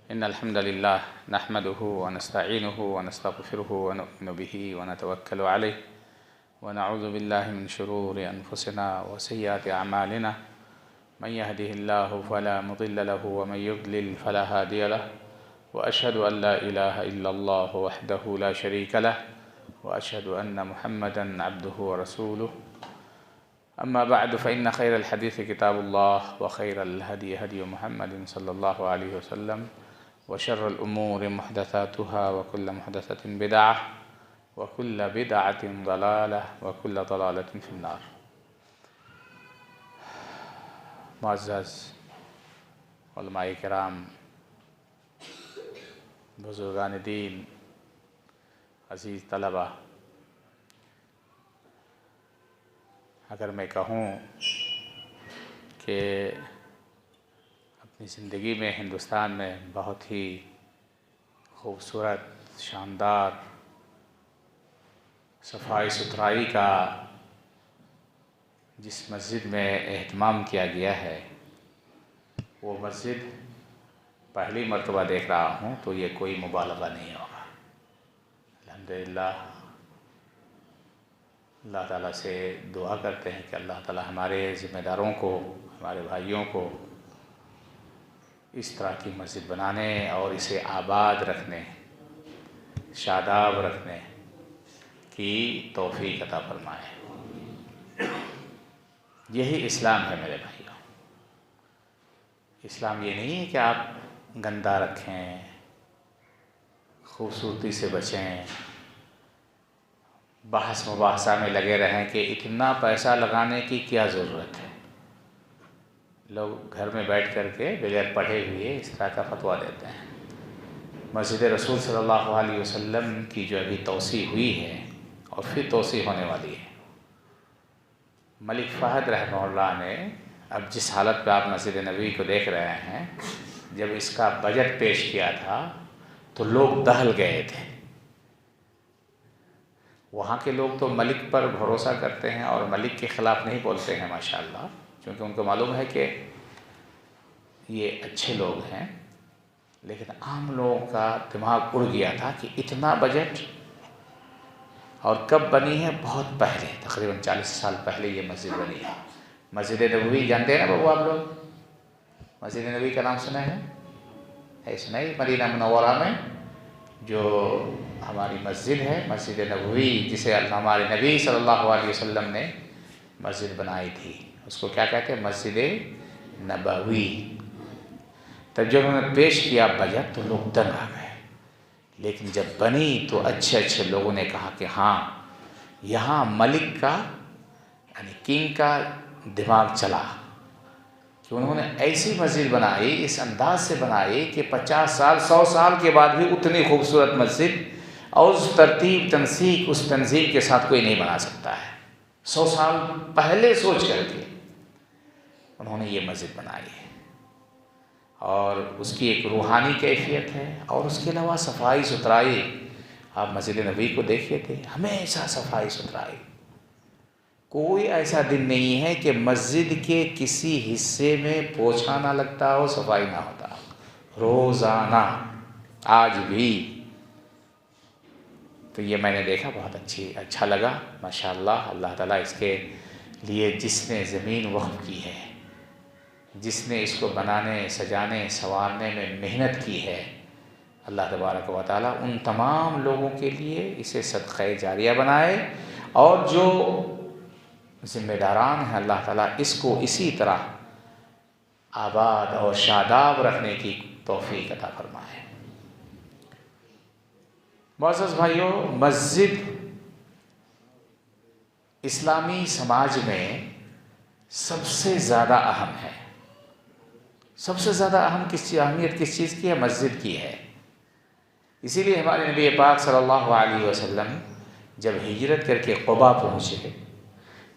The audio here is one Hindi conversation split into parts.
इन्नल हम्दुलिल्लाह नहमदुहु व नस्तईनुहु व नस्तगफिरुहु व नु'मिनु बिही व नतवक्कलु अलैहि व नऊज़ु बिल्लाहि मिन शुरूरि अनफुसिना व सय्यिआति अमालिना मन यहदिहिल्लाहु फला मुदिल्ल लहु व मन युद्लिल फला हादिय लहु व अशहदु अन ला इलाहा इल्लल्लाहु वहदहु ला शरीका लहु व अशहदु अन्न मुहम्मदन अब्दुहु व रसूलुहु अम्मा बअद फ़इन्न खैरल हदीस किताबुल्लाह व खैरल हदी हदी मुहम्मदिन सल्लल्लाहु अलैहि वसल्लम व शर्रल उमूरि मुहदसातुहा व कुल्लु मुहदसतिन बिदअह व कुल्लु बिदअतिन ज़लालह व कुल्लु ज़लालतिन फिन्नार। मुअज़्ज़ज़ उलमाए किराम, बुज़ुर्गान दीन, अज़ीज़ तलबा, अगर मैं कहूँ कि अपनी ज़िंदगी में हिंदुस्तान में बहुत ही खूबसूरत, शानदार सफाई सुथराई का जिस मस्जिद में एहतमाम किया गया है, वो मस्जिद पहली मर्तबा देख रहा हूँ, तो ये कोई मुबालगा नहीं होगा। अल्हम्दुलिल्लाह, अल्लाह ताला से दुआ करते हैं कि अल्लाह ताला हमारे ज़िम्मेदारों को, हमारे भाइयों को इस तरह की मस्जिद बनाने और इसे आबाद रखने, शादाब रखने की तौफ़ीक़ अता फरमाए। यही इस्लाम है मेरे भाइयों। इस्लाम ये नहीं है कि आप गंदा रखें, खूबसूरती से बचें, बहस मुबाहसा में लगे रहें कि इतना पैसा लगाने की क्या ज़रूरत है। लोग घर में बैठ कर के बगैर पढ़े हुए इस तरह का फतवा देते हैं। मस्जिद रसूल सल्लल्लाहु अलैहि वसल्लम की जो अभी तौसी हुई है और फिर तौसी होने वाली है, मलिक फ़हद रहमहुल्लाह ने अब जिस हालत पे आप मस्जिद नबवी को देख रहे हैं, जब इसका बजट पेश किया था तो लोग दहल गए थे। वहाँ के लोग तो मलिक पर भरोसा करते हैं और मलिक के ख़िलाफ़ नहीं बोलते हैं माशाअल्लाह, क्योंकि उनको मालूम है कि ये अच्छे लोग हैं। लेकिन आम लोगों का दिमाग उड़ गया था कि इतना बजट, और कब बनी है? बहुत पहले, तकरीबन 40 साल पहले ये मस्जिद बनी है। मस्जिद नबवी जानते हैं ना बाबू आप लोग? मस्जिद नबवी का नाम सुना है? सुना ही? मदीना मुनव्वरा में जो हमारी मस्जिद है, मस्जिद नबवी, जिसे हमारे नबी सल्लल्लाहु अलैहि वसल्लम ने मस्जिद बनाई थी, उसको क्या कहते हैं? मस्जिद नबवी। तब जब उन्होंने पेश किया बजट तो लोग दंग आ गए। लेकिन जब बनी तो अच्छे अच्छे लोगों ने कहा कि हाँ, यहाँ मलिक का यानी किंग का दिमाग चला कि उन्होंने ऐसी मस्जिद बनाई, इस अंदाज से बनाई कि 50 साल 100 साल के बाद भी उतनी खूबसूरत मस्जिद और उस तरतीब तनसीक, उस तंजीम के साथ कोई नहीं बना सकता है। 100 साल पहले सोच करके उन्होंने ये मस्जिद बनाई है और उसकी एक रूहानी कैफियत है। और उसके अलावा सफाई सुथराई, आप मस्जिद नबी को देखिए थे, हमेशा सफाई सुथराई। कोई ऐसा दिन नहीं है कि मस्जिद के किसी हिस्से में पोछा ना लगता हो, सफाई ना होता हो, रोज़ाना, आज भी। तो ये मैंने देखा, बहुत अच्छा लगा माशाअल्लाह। अल्लाह ताला इसके लिए जिसने ज़मीन वक़्फ़ की है, जिसने इसको बनाने, सजाने, संवारने में मेहनत की है, अल्लाह तबारक व तआला उन तमाम लोगों के लिए इसे सदक़े जारिया बनाए। और जो ज़िम्मेदारान हैं, अल्लाह ताला इसको इसी तरह आबाद और शादाब रखने की तौफ़ीक़ अता फरमाए। मुअज़्ज़ज़ भाइयों, मस्जिद इस्लामी समाज में सबसे ज़्यादा अहम है। सबसे ज़्यादा अहमियत किस चीज़ की है? मस्जिद की है। इसीलिए हमारे नबी पाक सल्लल्लाहु अलैहि वसल्लम जब हिजरत करके क़ुबा पहुँचे,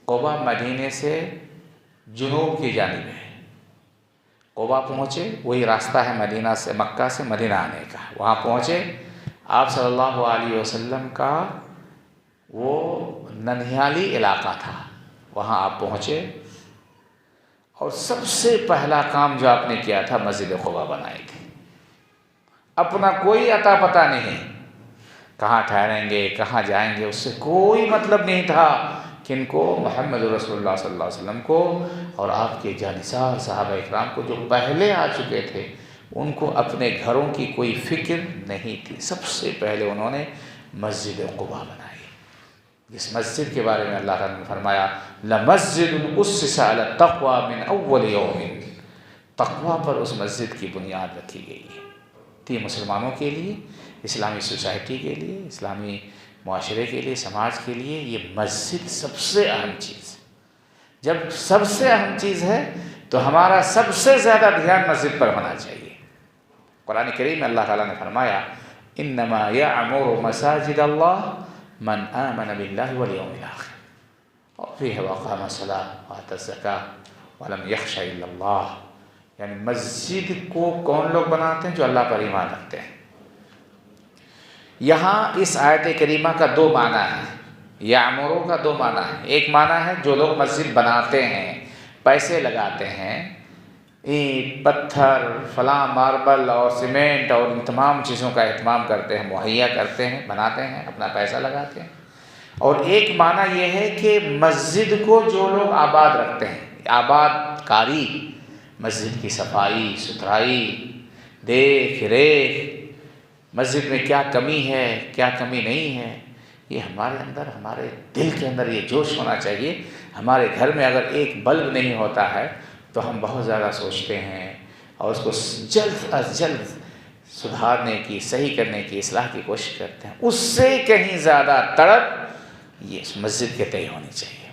क़ुबा मदीने से जुनूब की जानिब है, क़ुबा पहुँचे, वही रास्ता है मदीना से, मक्का से मदीना आने का। वहाँ पहुँचे, आप सल्लल्लाहु अलैहि वसल्लम का वो ननिहाली इलाका था, वहाँ आप पहुँचे और सबसे पहला काम जो आपने किया था, मस्जिद क़ुबा बनाई थी। अपना कोई अता पता नहीं, कहाँ ठहरेंगे कहाँ जाएंगे, उससे कोई मतलब नहीं था। किनको? मोहम्मद रसूलुल्लाह सल्लल्लाहु अलैहि वसल्लम को और आपके जानिसार सहाबा इकराम को जो पहले आ चुके थे, उनको अपने घरों की कोई फ़िक्र नहीं थी। सबसे पहले उन्होंने मस्जिद कुबा बनाई। इस मस्जिद के बारे में अल्लाह ताला ने फरमाया, लमस्जिदुन उस्सिसा अला तक़वा मिन अव्वल यौमिन, तक़वा पर उस मस्जिद की बुनियाद रखी गई थी। मुसलमानों के लिए, इस्लामी सोसाइटी के लिए, इस्लामी माशरे के लिए, समाज के लिए ये मस्जिद सबसे अहम चीज़। जब सबसे अहम चीज़ है तो हमारा सबसे ज़्यादा ध्यान मस्जिद पर होना चाहिए। कुरान करीम में अल्लाह ताला ने फरमाया, इन्नमा यअमुरु मसाजिद अल्लाह मन आमन बिल्लाहि वल यौमिल आखिर और फ़ीहि वक़ाम सलाह व आता ज़कात व लम यख़शा इल्लल्लाह। यानी मस्जिद को कौन लोग बनाते हैं? जो अल्लाह पर ईमान रखते हैं। यहाँ इस आयत करीमा का दो माना है, यामुरू का दो माना है। एक माना है जो लोग मस्जिद बनाते हैं, पैसे लगाते हैं, ईंट पत्थर फलां मार्बल और सीमेंट और इन तमाम चीज़ों का इत्माम करते हैं, मुहैया करते हैं, बनाते हैं, अपना पैसा लगाते हैं। और एक माना ये है कि मस्जिद को जो लोग आबाद रखते हैं, आबादकारी, मस्जिद की सफाई सुथराई, देख रेख, मस्जिद में क्या कमी है क्या कमी नहीं है, ये हमारे अंदर, हमारे दिल के अंदर ये जोश होना चाहिए। हमारे घर में अगर एक बल्ब नहीं होता है तो हम बहुत ज़्यादा सोचते हैं और उसको जल्द अज जल्द सुधारने की, सही करने की, इस्लाह की कोशिश करते हैं। उससे कहीं ज़्यादा तड़प ये मस्जिद के तय होनी चाहिए।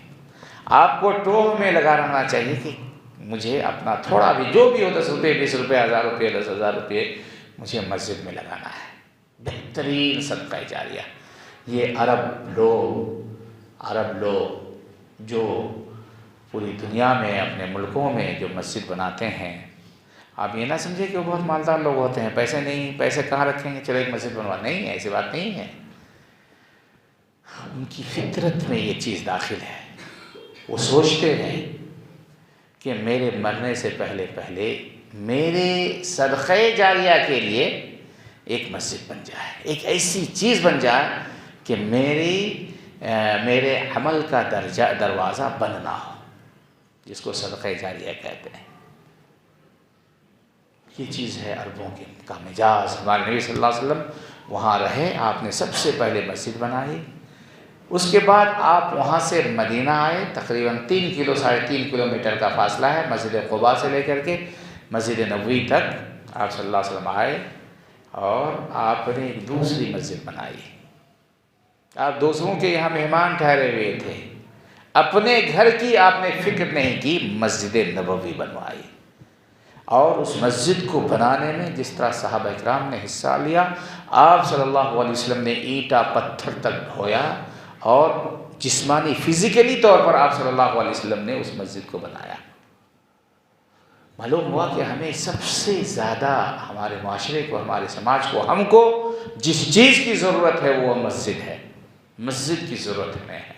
आपको टोह में लगा रहना चाहिए कि मुझे अपना थोड़ा भी, जो भी हो, 10 रुपये 20 रुपये 1000 रुपये 10,000 रुपये मुझे मस्जिद में लगाना है। बेहतरीन सदका जारिया। ये अरब लोग जो पूरी दुनिया में अपने मुल्कों में जो मस्जिद बनाते हैं, आप ये ना समझे कि वो बहुत मालदार लोग होते हैं, पैसे नहीं, पैसे कहाँ रखेंगे, चलो एक मस्जिद बनवा, नहीं है, ऐसी बात नहीं है। उनकी फितरत में ये चीज़ दाखिल है। वो सोचते हैं कि मेरे मरने से पहले पहले मेरे सदक़े जारिया के लिए एक मस्जिद बन जाए, एक ऐसी चीज़ बन जाए कि मेरे अमल का दरवाज़ा बंद ना हो, जिसको सदक़े जारिया कहते हैं। ये चीज़ है अरबों का मिजाज। हमारे नबी सल्लल्लाहु अलैहि वसल्लम वहाँ रहे, आपने सबसे पहले मस्जिद बनाई। उसके बाद आप वहाँ से मदीना आए, तकरीबन 3 किलो 3.5 किलोमीटर का फासला है मस्जिद क़ुबा से लेकर के मस्जिद नबवी तक। आप सल्लल्लाहु अलैहि वसल्लम आए और आपने एक दूसरी मस्जिद बनाई। आप दूसरों के यहाँ मेहमान ठहरे हुए थे, अपने घर की आपने फ़िक्र नहीं की, मस्जिद नबवी बनवाई। और उस मस्जिद को बनाने में जिस तरह सहाबा इकराम ने हिस्सा लिया, आप सल्लल्लाहु अलैहि वसल्लम ने ईंटा पत्थर तक ढोया और जिस्मानी फिज़िकली तौर पर आप सल्लल्लाहु अलैहि वसल्लम ने उस मस्जिद को बनाया। मालूम हुआ कि हमें सबसे ज़्यादा हमारे माशरे को, हमारे समाज को, हमको जिस चीज़ की ज़रूरत है वो मस्जिद है। मस्जिद की ज़रूरत हमें है।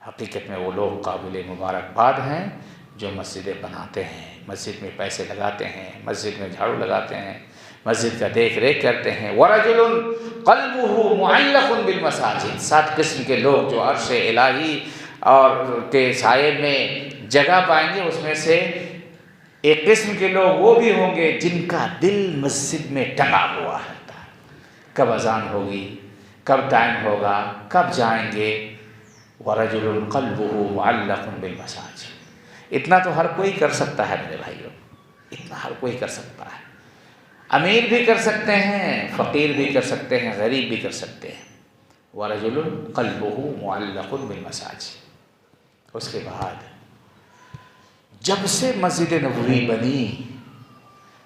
हकीकत में वो लोग काबिल मुबारकबाद हैं जो मस्जिदें बनाते हैं, मस्जिद में पैसे लगाते हैं, मस्जिद में झाड़ू लगाते हैं, मस्जिद का देख रेख करते हैं। वरजुलुन क़ल्बुहु मुअल्लक़ुन बिल मसाजिद, 7 किस्म के लोग जो अर्श इलाही और के साये में जगह पाएंगे, उसमें से एक किस्म के लोग वो भी होंगे जिनका दिल मस्जिद में टंगा हुआ है। कब अजान होगी, कब टाइम होगा, कब जाएंगे। वरजुलुन क़ल्बुहु मुअल्लक़ुन बिल मसाजिद। इतना तो हर कोई कर सकता है मेरे भाइयों, इतना हर कोई कर सकता है। अमीर भी कर सकते हैं, फ़कीर भी कर सकते हैं, गरीब भी कर सकते हैं। वरजुलुन क़ल्बुहु मुअल्लक़ुन बिल मसाजिद। उसके बाद जब से मस्जिद नबवी बनी,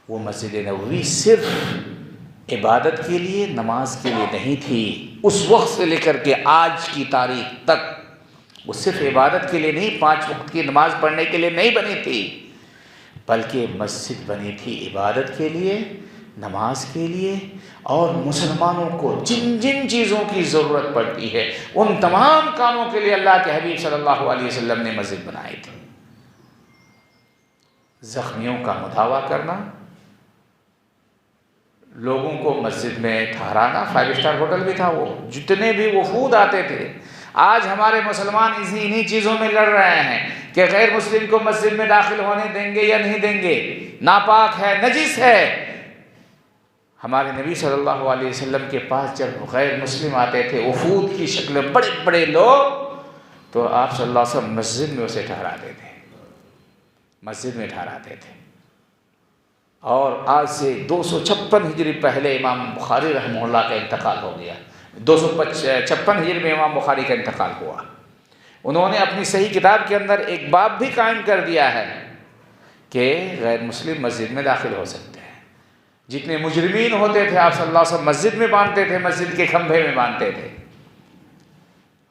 वो मस्जिद नबवी सिर्फ इबादत के लिए, नमाज के लिए नहीं थी। उस वक्त से लेकर के आज की तारीख तक वो सिर्फ इबादत के लिए नहीं, 5 वक्त की नमाज पढ़ने के लिए नहीं बनी थी, बल्कि मस्जिद बनी थी इबादत के लिए, नमाज के लिए, और मुसलमानों को जिन जिन चीज़ों की ज़रूरत पड़ती है उन तमाम कामों के लिए अल्लाह के हबीब सल्लल्लाहु अलैहि वसल्लम ने मस्जिद बनाई थी। ज़ख्मियों का मुदावा करना, लोगों को मस्जिद में ठहराना, 5 स्टार होटल भी था वो, जितने भी वफूद आते थे। आज हमारे मुसलमान इन्हीं चीज़ों में लड़ रहे हैं कि गैर मुस्लिम को मस्जिद में दाखिल होने देंगे या नहीं देंगे, नापाक है, नजिस है। हमारे नबी सल्लल्लाहु अलैहि वसल्लम के पास जब गैर मुस्लिम आते थे वफूद की शक्ल में, बड़े बड़े लोग, तो आप सल्लल्लाहु अलैहि वसल्लम मस्जिद में उसे ठहराते थे, मस्जिद में ठहराते थे। और आज से 256 हिजरी पहले इमाम बुखारी रहमहुल्लाह का इंतकाल हो गया। 256 हिजरी में इमाम बुखारी का इंतकाल हुआ। उन्होंने अपनी सही किताब के अंदर एक बाब भी कायम कर दिया है कि गैर मुस्लिम मस्जिद में दाखिल हो सकते हैं। जितने मुजरिमीन होते थे आप सल्लल्लाहु अलैहि वसल्लम मस्जिद में बांधते थे, मस्जिद के खंभे में बांधते थे।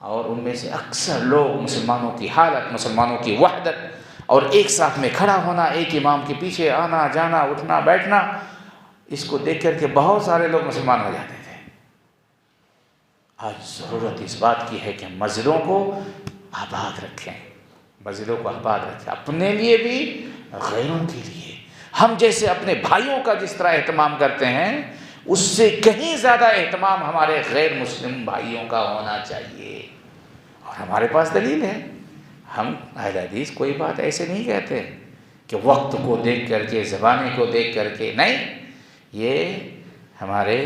और उनमें से अक्सर लोग मुसलमानों की हालत, मुसलमानों की वहदत और एक साथ में खड़ा होना, एक इमाम के पीछे आना जाना, उठना बैठना, इसको देख करके बहुत सारे लोग मुसलमान हो जाते थे। आज ज़रूरत इस बात की है कि हम मस्जिदों को आबाद रखें, मस्जिदों को आबाद रखें, अपने लिए भी गैरों के लिए। हम जैसे अपने भाइयों का जिस तरह एहतमाम करते हैं, उससे कहीं ज़्यादा एहतमाम हमारे गैर मुस्लिम भाइयों का होना चाहिए। और हमारे पास दलील है। हम अहले हदीस कोई बात ऐसे नहीं कहते कि वक्त को देख करके, ज़माने को देख करके, नहीं, ये हमारे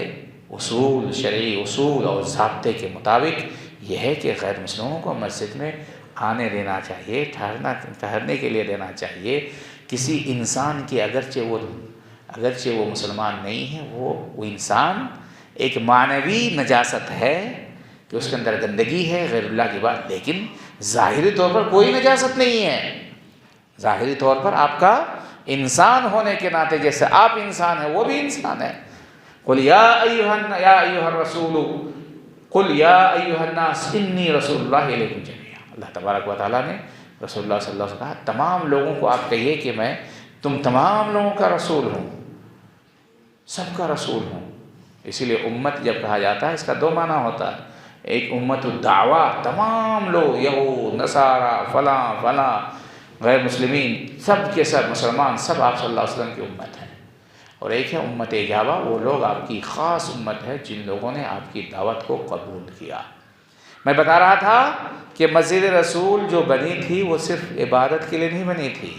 उसूल, शरई उसूल और ज़ाब्ते के मुताबिक ये है कि गैर मुस्लिमों को मस्जिद में आने देना चाहिए, ठहरने के लिए देना चाहिए। किसी इंसान की अगरचे वो मुसलमान नहीं है, वो इंसान एक मानवी नजासत है कि उसके अंदर गंदगी है, गैरुल्लाह की बात, लेकिन ज़ाहिरी तौर पर कोई नजासत नहीं है। ज़ाहिरी तौर पर आपका इंसान होने के नाते जैसे आप इंसान हैं, वो भी इंसान है। कुल या अय्युहर रसूल कुल या अय्युहन्नास इन्नी रसूलुल्लाहि इलैकुम जमीआ। अल्लाह तबारक व तआला ने रसूलुल्लाह सल्लल्लाहु अलैहि वसल्लम कहा, तमाम लोगों को आप कहिए कि मैं तुम तमाम लोगों का रसूल हूँ, सबका रसूल हूँ। इसीलिए उम्मत जब कहा जाता है, इसका 2 माना होता है। एक उम्मत दावा, तमाम लोग, यहूद नसारा फलां गैर मुस्लिमीन, सब के सब मुसलमान, सब आप सल्लल्लाहु अलैहि वसल्लम की उम्मत है। और एक है उम्मत इजाबा, वो लोग आपकी ख़ास उम्मत है जिन लोगों ने आपकी दावत को कबूल किया। मैं बता रहा था कि मस्जिद रसूल जो बनी थी वो सिर्फ इबादत के लिए नहीं बनी थी,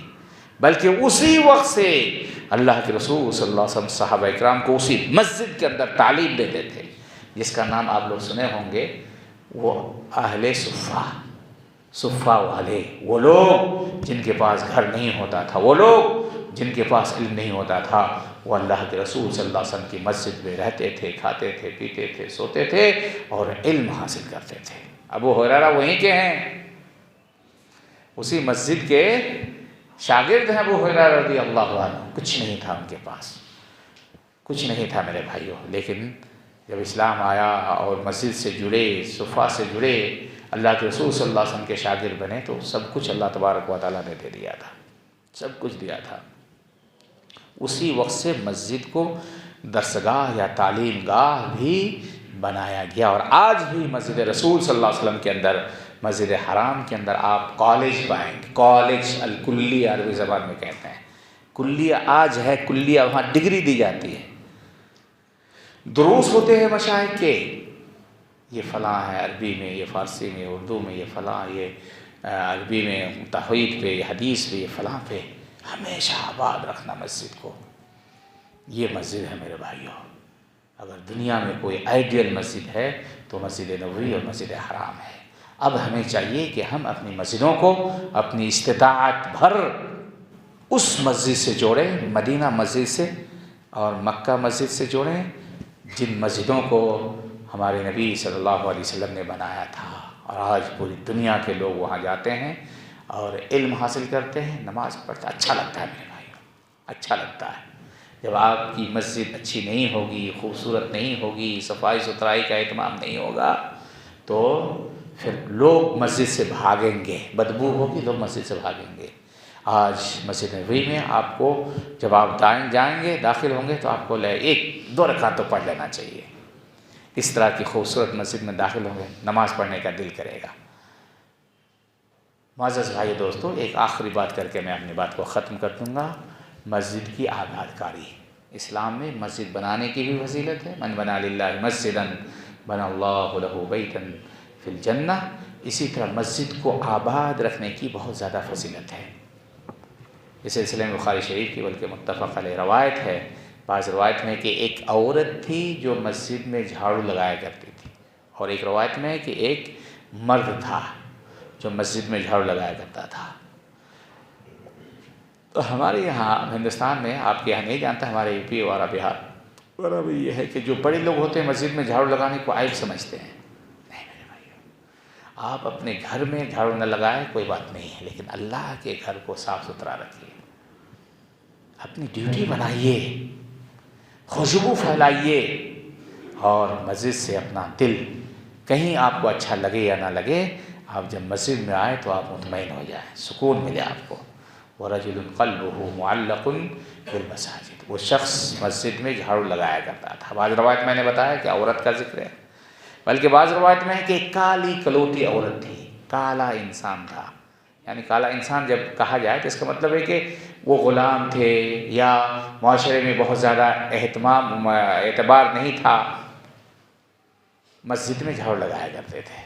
बल्कि उसी वक्त से अल्लाह के रसूल सल्लल्लाहु अलैहि वसल्लम सहाबा इकराम को उसी मस्जिद के अंदर तालीम देते थे, जिसका नाम आप लोग सुने होंगे, वो अहले सुफ़ा वाले, वो लोग जिनके पास घर नहीं होता था, वो लोग जिनके पास इल्म नहीं होता था, वो अल्लाह के रसूल सल्लल्लाहु अलैहि वसल्लम की मस्जिद में रहते थे, खाते थे, पीते थे, सोते थे और इल्म हासिल करते थे। अबू हुरैरा वहीं के हैं, उसी मस्जिद के शागिर्द हैं अबू हुरैरा रज़ियल्लाहु अन्हु। कुछ नहीं था उनके पास, कुछ नहीं था मेरे भाइयों, लेकिन जब इस्लाम आया और मस्जिद से जुड़े, सुफ़ा से जुड़े, अल्लाह के रसूल सल्लल्लाहु अलैहि वसल्लम के शागिर्द बने, तो सब कुछ अल्लाह तबारक व तआला ने दे दिया था, सब कुछ दिया था। उसी वक्त से मस्जिद को दरसगाह या तालीम गाह भी बनाया गया। और आज भी मस्जिद रसूल सल्लल्लाहु अलैहि वसल्लम के अंदर, मस्जिद हराम के अंदर आप कॉलेज पाएंगे, कॉलेज अल-कुल्लिया अरबी ज़बान में कहते हैं। कुल्लिया आज है, कुल्लिया वहाँ डिग्री दी जाती है, दुरूस होते हैं मशाइख के, ये फ़लाँ है अरबी में, ये फ़ारसी में, उर्दू में, ये फ़लाँ, ये अरबी में तौहीद पे, हदीस पे, ये फ़लाँ पे। हमेशा आबाद रखना मस्जिद को। ये मस्जिद है मेरे भाइयों। अगर दुनिया में कोई आइडियल मस्जिद है तो मस्जिद नबवी और मस्जिद हराम है। अब हमें चाहिए कि हम अपनी मस्जिदों को अपनी इस्तिताअत भर उस मस्जिद से जोड़ें, मदीना मस्जिद से और मक्का मस्जिद से जोड़ें, जिन मस्जिदों को हमारे नबी सल्लल्लाहु अलैहि वसल्लम ने बनाया था। और आज पूरी दुनिया के लोग वहाँ जाते हैं और इल्म हासिल करते हैं, नमाज़ पढ़ते। अच्छा लगता है मेरे भाइयों, अच्छा लगता है। जब आपकी मस्जिद अच्छी नहीं होगी, खूबसूरत नहीं होगी, सफाई सुथराई का एहतमाम नहीं होगा, तो फिर लोग मस्जिद से भागेंगे, बदबू होगी, लोग मस्जिद से भागेंगे। आज मस्जिद नबवी में आपको जब आप जाएंगे, दाखिल होंगे, तो आपको 1-2 रकात तो पढ़ लेना चाहिए। इस तरह की खूबसूरत मस्जिद में दाखिल होंगे, नमाज़ पढ़ने का दिल करेगा। मुअज़्ज़ज़ भाई दोस्तों, एक आखिरी बात करके मैं अपनी बात को ख़त्म कर दूँगा। मस्जिद की आबादकारी, इस्लाम में मस्जिद बनाने की भी फजीलत है। मन बना लिल्लाहि मस्जिदन बनल्लाहु लहू बैतन फिल जन्नह। इसी तरह मस्जिद को आबाद रखने की बहुत ज़्यादा फजीलत है। इस सिलसिले में बुखारी शरीफ की बल्कि मुत्तफ़क़ अलैह रवायत है, बाज़ रवायत में कि एक औरत थी जो मस्जिद में झाड़ू लगाया करती थी, और एक रवायत में है कि एक मर्द था जो मस्जिद में झाड़ू लगाया करता था। तो हमारे यहाँ हिंदुस्तान में, आपके यहाँ नहीं जानता, हमारे यूपी और बिहार और अब ये है कि जो बड़े लोग होते हैं मस्जिद में झाड़ू लगाने को आइब समझते हैं। नहीं मेरे भाइयों, आप अपने घर में झाड़ू न लगाएं कोई बात नहीं है, लेकिन अल्लाह के घर को साफ़ सुथरा रखिए, अपनी ड्यूटी बनाइए, खुशबू फैलाइए, और मस्जिद से अपना दिल, कहीं आपको अच्छा लगे या ना लगे, आप जब मस्जिद में आए तो आप मुतमईन हो जाएं, सुकून मिले आपको। वरजुलुन क़ल्बुहु मुअल्लक़ुन बिल मसाजिद, वो शख्स मस्जिद में झाड़ू लगाया करता था। बाज़ रवायत मैंने बताया कि औरत का जिक्र है, बल्कि बाज़ रवायत में है कि काली कलोटी औरत थी, काला इंसान था। यानी काला इंसान जब कहा जाए तो इसका मतलब है कि वो ग़ुलाम थे या माशरे में बहुत ज़्यादा एतबार नहीं था, मस्जिद में झाड़ू लगाया करते थे।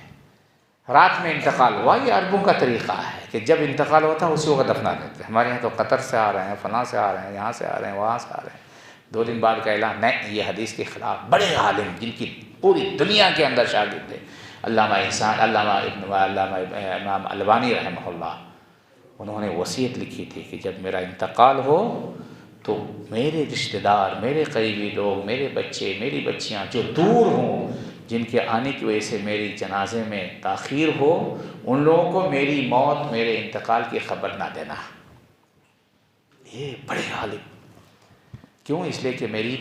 रात में इंतकाल हुआ, ये अरबों का तरीक़ा है कि जब इंतकाल होता है उसी वक्त दफना देते हैं। हमारे यहाँ तो कतर से आ रहे हैं, फ़लाँ से आ रहे हैं, यहाँ से आ रहे हैं, वहाँ से आ रहे हैं, 2 दिन बाद का ऐलान। नहीं, ये हदीस के ख़िलाफ़। बड़े आलिम जिनकी पूरी दुनिया के अंदर शागिर्द थे, अल्लामा इमाम अलबानी रहमहुल्लाह, उन्होंने वसीयत लिखी थी कि जब मेरा इंतकाल हो तो मेरे रिश्तेदार, मेरे करीबी लोग, मेरे बच्चे, मेरी बच्चियाँ जो दूर हों, जिनके आने की वजह से मेरी जनाजे में ताख़ीर हो, उन लोगों को मेरी मौत, मेरे इंतकाल की ख़बर ना देना। ये बड़े आलिम, क्यों? इसलिए कि मेरी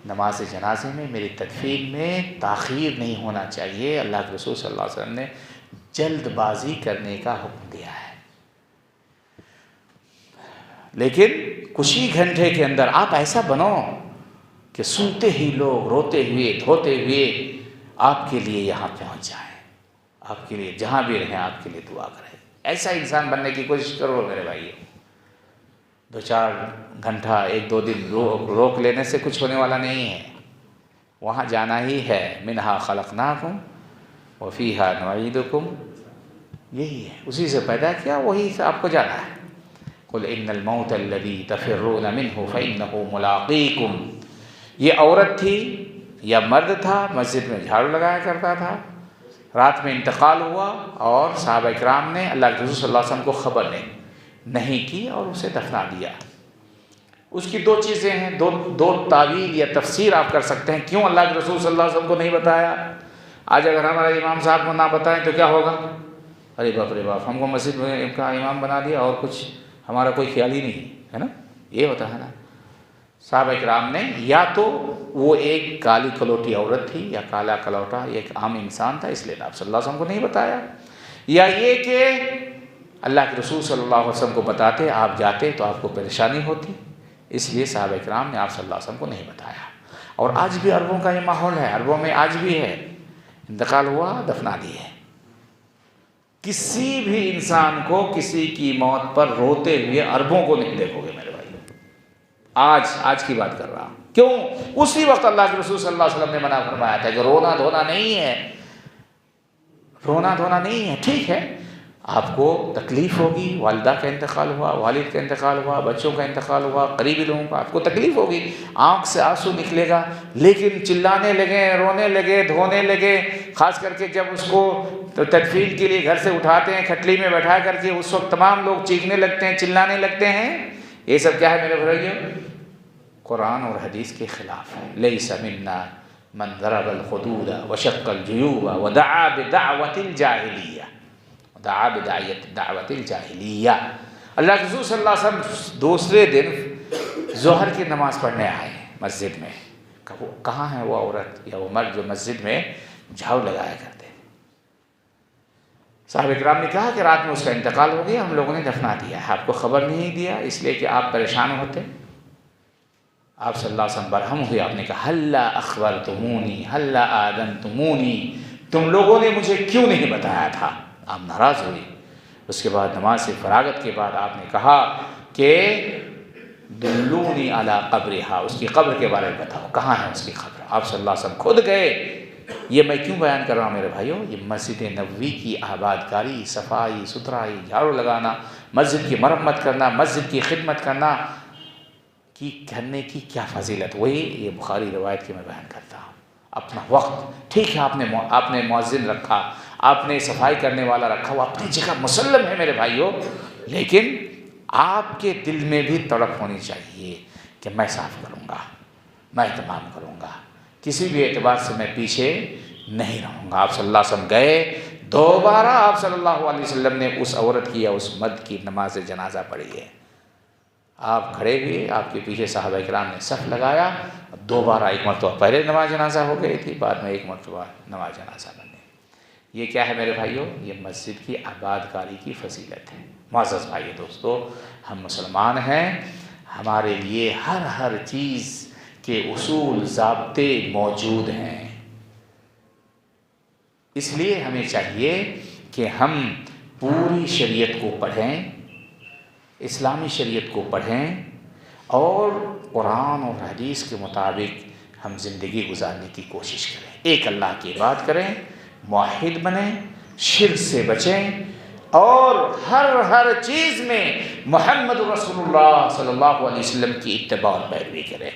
नमाज जनाजे में, मेरी तदफीन में ताख़ीर नहीं होना चाहिए। अल्लाह के रसूल सल्लल्लाहु अलैहि वसल्लम ने जल्दबाजी करने का हुक्म दिया है। लेकिन कुछ ही घंटे के अंदर आप ऐसा बनो कि सुनते ही लोग रोते हुए, धोते हुए आपके लिए यहाँ पहुँच जाएं, आपके लिए जहाँ भी रहें आपके लिए दुआ करें। ऐसा इंसान बनने की कोशिश करो मेरे भाइयों। 2-4 घंटा, 1-2 दिन रोक लेने से कुछ होने वाला नहीं है। वहाँ जाना ही है। मिनहा खलक़नाकुम व फ़ीहा नुईदुकुम, यही है, उसी से पैदा किया, वही से आपको जाना है। कुल इन्नल मौत अल्लज़ी तफ़िर्रून मिन्हु फ़इन्नहु मुलाक़ीकुम। ये औरत थी या मर्द था, मस्जिद में झाड़ू लगाया करता था, रात में इंतकाल हुआ और सहाबा इकराम ने अल्लाह के रसूल सल्लल्लाहु अलैहि वसल्लम को ख़बर नहीं की और उसे दफना दिया। उसकी 2 चीज़ें हैं, दो तावील या तफसीर आप कर सकते हैं, क्यों अल्लाह के रसूल सल्लल्लाहु अलैहि वसल्लम को नहीं बताया। आज अगर हमारे इमाम साहब को ना बताएं तो क्या होगा? अरे बाप रे बाप, हमको मस्जिद में का इमाम बना दिया और कुछ हमारा कोई ख्याल ही नहीं है ना, ये होता है ना। साहबा इकराम ने, या तो वो एक काली कलोटी औरत थी या काला कलौटा एक आम इंसान था, इसलिए आप सल्लल्लाहु अलैहि वसल्लम को नहीं बताया, या ये कि अल्लाह के रसूल सल्लल्लाहु अलैहि वसल्लम को बताते, आप जाते तो आपको परेशानी होती, इसलिए साहबा इकराम ने आप सल्लल्लाहु अलैहि वसल्लम को नहीं बताया। और आज भी अरबों का ये माहौल है, अरबों में आज भी है, इंतकाल हुआ दफना दिए। किसी भी इंसान को किसी की मौत पर रोते हुए अरबों को नहीं देखोगे मेरे भाई। आज की बात कर रहा हूँ, क्यों? उसी वक्त अल्लाह के रसूल सल्लल्लाहु अलैहि वसल्लम ने मना फरमाया था कि रोना धोना नहीं है, रोना धोना नहीं है। ठीक है, आपको तकलीफ़ होगी, वालिदा का इंतकाल हुआ, वालिद का इंतकाल हुआ, बच्चों का इंतकाल हुआ, करीबी लोगों का, आपको तकलीफ़ होगी, आँख से आंसू निकलेगा, लेकिन चिल्लाने लगे, रोने लगे, धोने लगे, ख़ास करके जब उसको तो तदफीन के लिए घर से उठाते हैं, खटली में बैठा करके, उस वक्त तमाम लोग चीखने लगते हैं, चिल्लाने लगते हैं। ये सब क्या है मेरे भाइयों? कुरान और हदीस के ख़िलाफ़ है। लैसा मिन्ना मन ज़रबल खुदूद व शक्कल जुयूब व दआ बिदअवतिल जाहिलिया, दआ बिदअवतिल जाहिलिया। अल्लाह के रसूल सल्लल्लाहु अलैहि वसल्लम दूसरे दिन ज़ोहर की नमाज़ पढ़ने आए मस्जिद में। कहाँ है वो औरत या वो मर्द जो मस्जिद में झाड़ू लगाया करते? साहब इकराम ने कहा कि रात में उसका इंतकाल हो गया, हम लोगों ने दफना दिया है, आपको ख़बर नहीं दिया इसलिए कि आप परेशान होते। आप सल्लल्लाहु अलैहि वसल्लम बरहम हुए, आपने कहा हल्ला अख़बरतुमूनी हल्ला आज़नतुमूनी, तुम लोगों ने मुझे क्यों नहीं बताया था? आप नाराज़ हुए। उसके बाद नमाज से फरागत के बाद आपने कहा कि दुल्लूनी अला कब्रिहा, उसकी कब्र के बारे में बताओ, कहाँ है उसकी कब्र। आप सल्लल्लाहु अलैहि वसल्लम खुद गए। ये मैं क्यों बयान कर रहा हूँ मेरे भाइयों, ये मस्जिद नबवी की आबादकारी, सफाई सुथराई, झाड़ू लगाना, मस्जिद की मरम्मत करना, मस्जिद की खिदमत करने की क्या फजीलत, वही ये बुखारी रवायत की मैं बयान करता हूँ। अपना वक्त ठीक है, आपने मुअज्जिन रखा, आपने सफाई करने वाला रखा, वो अपनी जगह मुसल्लम है मेरे भाइयों, लेकिन आपके दिल में भी तड़प होनी चाहिए कि मैं साफ़ करूँगा, मैं तमाम करूँगा, किसी भी एतबार से मैं पीछे नहीं रहूँगा। आप सल्लल्लाहु अलैहि वसल्लम गए, दोबारा आप सल्लल्लाहु अलैहि वसल्लम ने उस औरत की या उस मर्द की नमाज जनाजा पढ़ी है। आप खड़े हुए, आपके पीछे साहबा इकराम ने सफ़ लगाया, दोबारा एक मरतबा पहले नमाज जनाजा हो गई थी, बाद में एक मरतबा नमाज जनाजा बनी। ये क्या है मेरे भाइयों, ये मस्जिद की आबादकारी की फजीलत है। मुअज़्ज़ज़ भाइयों दोस्तों, हम मुसलमान हैं, हमारे लिए हर चीज़ के उसूल ज़ाब्ते मौजूद हैं। इसलिए हमें चाहिए कि हम पूरी शरीयत को पढ़ें, इस्लामी शरीयत को पढ़ें और कुरान और हदीस के मुताबिक हम ज़िंदगी गुजारने की कोशिश करें। एक अल्लाह की इबादत करें, मुवहिद बनें, शिर्क से बचें और हर चीज़ में मुहम्मद रसूलुल्लाह सल्लल्लाहु अलैहि वसल्लम की इत्तिबा और पैरवी करें।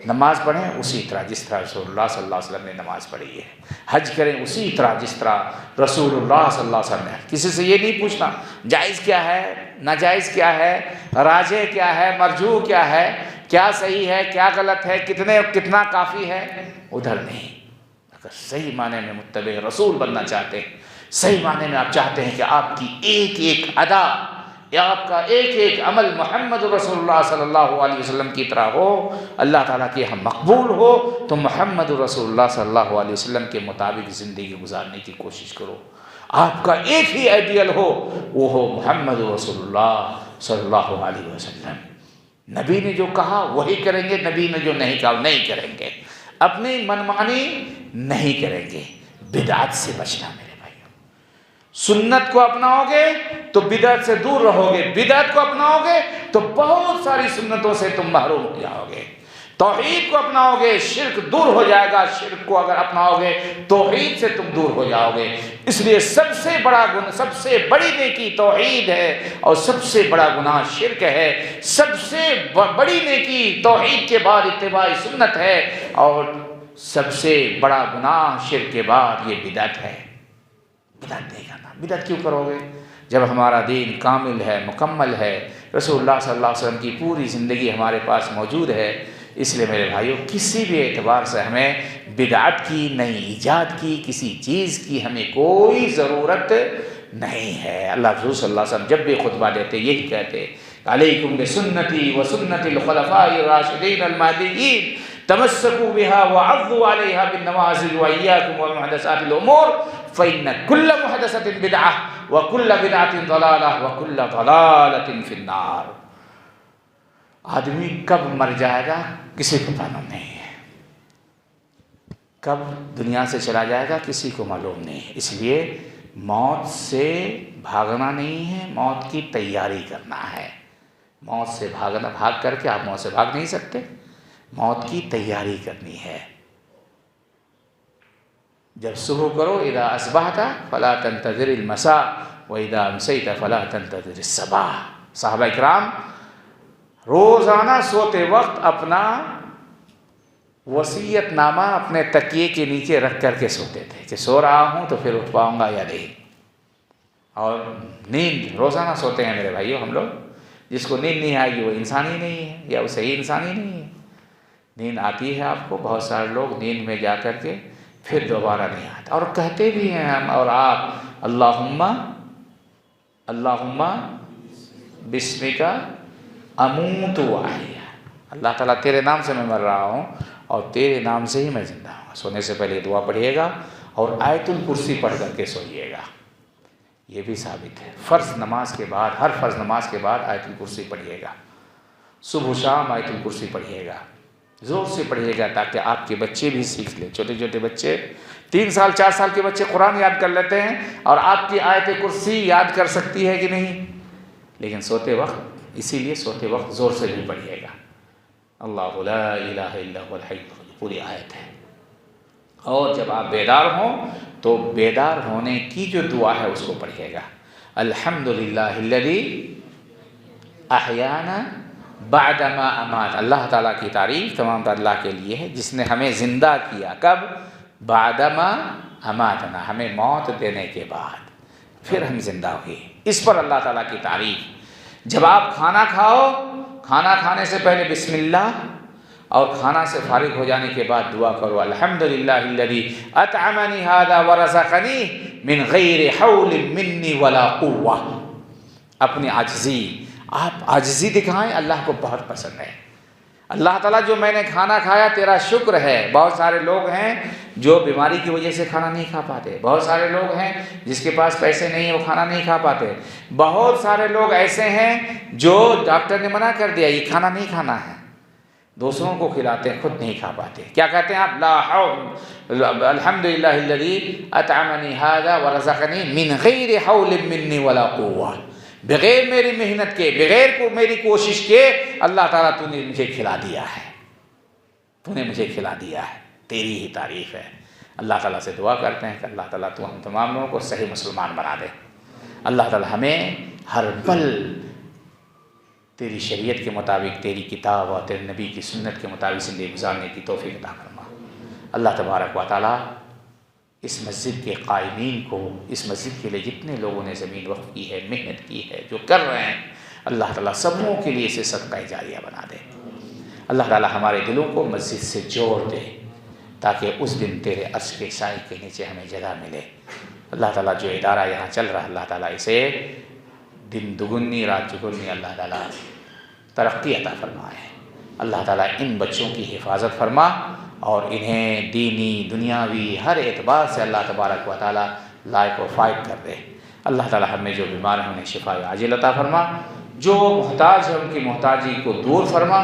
नमाज़ पढ़ें उसी तरह जिस तरह रसूलुल्लाह सल्लल्लाहु अलैहि वसल्लम ने नमाज़ पढ़ी है। हज करें उसी तरह जिस तरह रसूलुल्लाह सल्लल्लाहु अलैहि वसल्लम ने। किसी से ये नहीं पूछना जायज़ क्या है, नाजायज़ क्या है, राजे क्या है, मरजू क्या है, क्या सही है, क्या गलत है, कितना काफ़ी है, उधर नहीं। अगर सही माने में मुत्तबे रसूल बनना चाहते हैं, सही माने में आप चाहते हैं कि आपकी एक एक अदा या आपका एक एक अमल मोहम्मद रसूलुल्लाह सल्लल्लाहु अलैहि वसल्लम की तरह हो, अल्लाह ताला के हम मकबूल हो, तो मोहम्मद रसूलुल्लाह सल्लल्लाहु अलैहि वसल्लम के मुताबिक ज़िंदगी गुजारने की कोशिश करो। आपका एक ही आइडियल हो, वो हो मोहम्मद रसूलुल्लाह सल्लल्लाहु अलैहि वसल्लम। नबी ने जो कहा वही करेंगे, नबी ने जो नहीं कहा नहीं करेंगे, अपनी मनमानी नहीं करेंगे। बिदअत से बचना मेरे भाइयों, सुन्नत को अपनाओगे तो बिदअत से दूर रहोगे, बिदअत को अपनाओगे तो बहुत सारी सुन्नतों से तुम महरूम हो जाओगे। तौहीद को अपनाओगे शिर्क दूर हो जाएगा, शिर्क को अगर अपनाओगे तौहीद से तुम दूर हो जाओगे। इसलिए सबसे बड़ा गुनाह, सबसे बड़ी नेकी तौहीद है और सबसे बड़ा गुनाह शिर्क है। सबसे बड़ी नेकी तौहीद के बाद इत्तिबाई सुन्नत है और सबसे बड़ा गुनाह शिर्क के बाद ये बिदअत है। बिदअत नहीं करना। बिदअत क्यों करोगे जब हमारा दीन कामिल है, मुकम्मल है, रसूलुल्लाह सल्लल्लाहु अलैहि वसल्लम की पूरी ज़िंदगी हमारे पास मौजूद है। इसलिए मेरे भाइयों, किसी भी एतबार से हमें बिदअत की, नई ईजाद की, किसी चीज़ की हमें कोई ज़रूरत नहीं है। अल्लाह रसूल सल्लल्लाहु अलैहि वसल्लम जब भी खुतबा देते यही कहते, अलैकुम बिसुन्नती व सुन्नतिल खुलफाइर राशिदीन अल महदीयीन तमस्सकू बिहा व अज़्ज़ू अलैहा बिन नवाज़िल व इय्याकुम व मुहदसातिल उमूर फ़इन्न कुल्ल मुहदसतिन बिदअह व कुल्ल बिदअतिन ज़लालह व कुल्ल ज़लालतिन फिन्नार। आदमी कब मर जाएगा किसी को मालूम नहीं है, कब दुनिया से चला जाएगा किसी को मालूम नहीं है। इसलिए मौत से भागना नहीं है, मौत की तैयारी करना है। मौत से भाग करके आप मौत से भाग नहीं सकते, मौत की तैयारी करनी है। जब सुबह करो, इदा अस्बहता फला तंतज़िरिल मसा व इदा अमसैता फला तंतज़िरिस सबाह। साहबा इकराम रोज़ाना सोते वक्त अपना वसीयतनामा अपने तकिए के नीचे रख करके सोते थे कि सो रहा हूँ तो फिर उठ पाऊँगा या नहीं। और नींद रोज़ाना सोते हैं मेरे भाइयों हम लोग। जिसको नींद नहीं आएगी वो इंसान ही नहीं है, या वो सही इंसान ही नहीं है। नींद आती है आपको, बहुत सारे लोग नींद में जा कर के फिर दोबारा नहीं आता। और कहते भी हैं हम और आप, अल्लाहुम्मा अल्लाहुम्मा बिस्मिका अमूतु व अहया। अल्लाह ताला तेरे नाम से मैं मर रहा हूँ और तेरे नाम से ही मैं जिंदा हूँ। सोने से पहले दुआ पढ़िएगा और आयतुल कुर्सी पढ़ करके सोइएगा। ये भी साबित है। फ़र्ज़ नमाज के बाद, हर फ़र्ज़ नमाज के बाद आयतुल कुर्सी पढ़िएगा। सुबह शाम आयतुल कुर्सी पढ़िएगा, ज़ोर से पढ़िएगा ताकि आपके बच्चे भी सीख लें। छोटे छोटे बच्चे 3 साल 4 साल के बच्चे कुरान याद कर लेते हैं और आपकी आयत कुर्सी याद कर सकती है कि नहीं, लेकिन सोते वक्त इसीलिए सोते वक्त ज़ोर से भी पढ़िएगा, अल्लाहु ला इलाहा इल्ला हुवल हय्युल क़य्यूम, पूरी आयत है। और जब आप बेदार हों तो बेदार होने की जो दुआ है उसको पढ़िएगा, अल्हम्दुलिल्लाहिल्लज़ी अहयाना बअदमा अमात। अल्लाह ताला की तारीफ़ तमाम अल्लाह के लिए है जिसने हमें ज़िंदा किया, कब? बअदमा अमातना, हमें मौत देने के बाद फिर हम ज़िंदा हुए। इस पर अल्लाह ताला की तारीफ़। जब आप खाना खाओ, खाना खाने से पहले बिस्मिल्लाह, और खाना से फारिग हो जाने के बाद दुआ करो, अल्हम्दुलिल्लाहिल्लज़ी अतअमनी हाज़ा व रज़क़नी मिन गैरि हौलिन मिन्नी वला कुव्वा। अपनी आजिज़ी, आप आजिज़ी दिखाएं, अल्लाह को बहुत पसंद है। अल्लाह ताला जो मैंने खाना खाया तेरा शुक्र है। बहुत सारे लोग हैं जो बीमारी की वजह से खाना नहीं खा पाते, बहुत सारे लोग हैं जिसके पास पैसे नहीं है वो खाना नहीं खा पाते, बहुत सारे लोग ऐसे हैं जो डॉक्टर ने मना कर दिया ये खाना नहीं खाना है, दूसरों को खिलाते हैं, खुद नहीं खा पाते। क्या कहते हैं आप? ला हौल अल्हम्दुलिल्लाहिल्लज़ी अतअमनी हाज़ा व रज़क़नी मिन गैरि हौलिन मिन्नी वला कुव्वा। बग़ैर मेरी मेहनत के, बग़ैर मेरी कोशिश के अल्लाह ताला तूने मुझे खिला दिया है, तूने मुझे खिला दिया है, तेरी ही तारीफ़ है। अल्लाह ताला से दुआ करते हैं कि अल्लाह ताला तू हम तमाम लोगों को सही मुसलमान बना दे। अल्लाह ताला हमें हर पल तेरी शरीयत के मुताबिक, तेरी किताब और तेरे नबी की सुन्नत के मुताबिक ज़िंदगी गुजारने की तौफ़ीक़ अता फरमा। अल्लाह तबारक व तआला इस मस्जिद के कायमीन को, इस मस्जिद के लिए जितने लोगों ने ज़मीन वक़्फ़ की है, मेहनत की है, जो कर रहे हैं, अल्लाह ताला सबों के लिए इसे सदका जारिया बना दे। अल्लाह ताला हमारे दिलों को मस्जिद से जोड़ दे ताकि उस दिन तेरे अर्श के साए के नीचे हमें जगह मिले। अल्लाह ताला जो इदारा यहाँ चल रहा है, अल्लाह ताला इसे दिन दुगुनी रात चुगुनी अल्लाह ताला तरक्की अता फरमाए। अल्लाह ताला इन बच्चों की हिफाजत फरमा और इन्हें दीनी दुनियावी हर एतबार से अल्लाह तबारक व तआला लायक व फायद कर दे। अल्लाह ताला हमें जो बीमार हैं उन्हें शिफा आजिल अता फरमा, जो मोहताज है उनकी मोहताजी को दूर फरमा।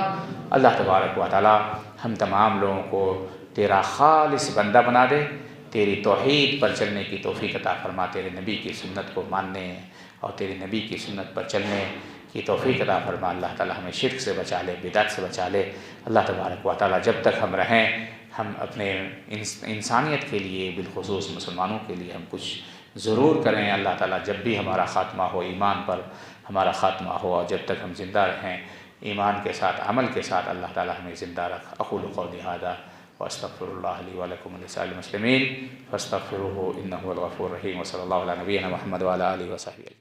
अल्लाह तबारक व तआला हम तमाम लोगों को तेरा खालिस बंदा बना दे, तेरी तौहीद पर चलने की तौफ़ीक़ अता फरमा, तेरे नबी की सुन्नत को मानने और तेरे नबी की सुन्नत पर चलने की तौफ़ीक़ अता फरमा। अल्लाह ताला हमें शिर्क से बचा ले, बिदअत से बचा ले। अल्लाह तबारक व तआला जब तक हम रहें, हम अपने इंसानियत के लिए, बिलख़ुसूस मुसलमानों के लिए हम कुछ ज़रूर करें। अल्लाह ताला जब भी हमारा ख़ात्मा हो, ईमान पर हमारा ख़ात्मा हो, और जब तक हम ज़िंदा रहें ईमान के साथ, अमल के साथ, अल्लाह ताला हमें ज़िंदा रख। अक़ूलु क़ौली हाज़ा व अस्तग़फ़िरुल्लाह ली व लकुम व लिसाइरिल मुस्लिमीन फ़स्तग़फ़िरूहु इन्नहु हुवल गफ़ूरुर रहीम। व सल्लल्लाहु अला नबिय्यिना मुहम्मद व अला आलिहि व सहबिहि।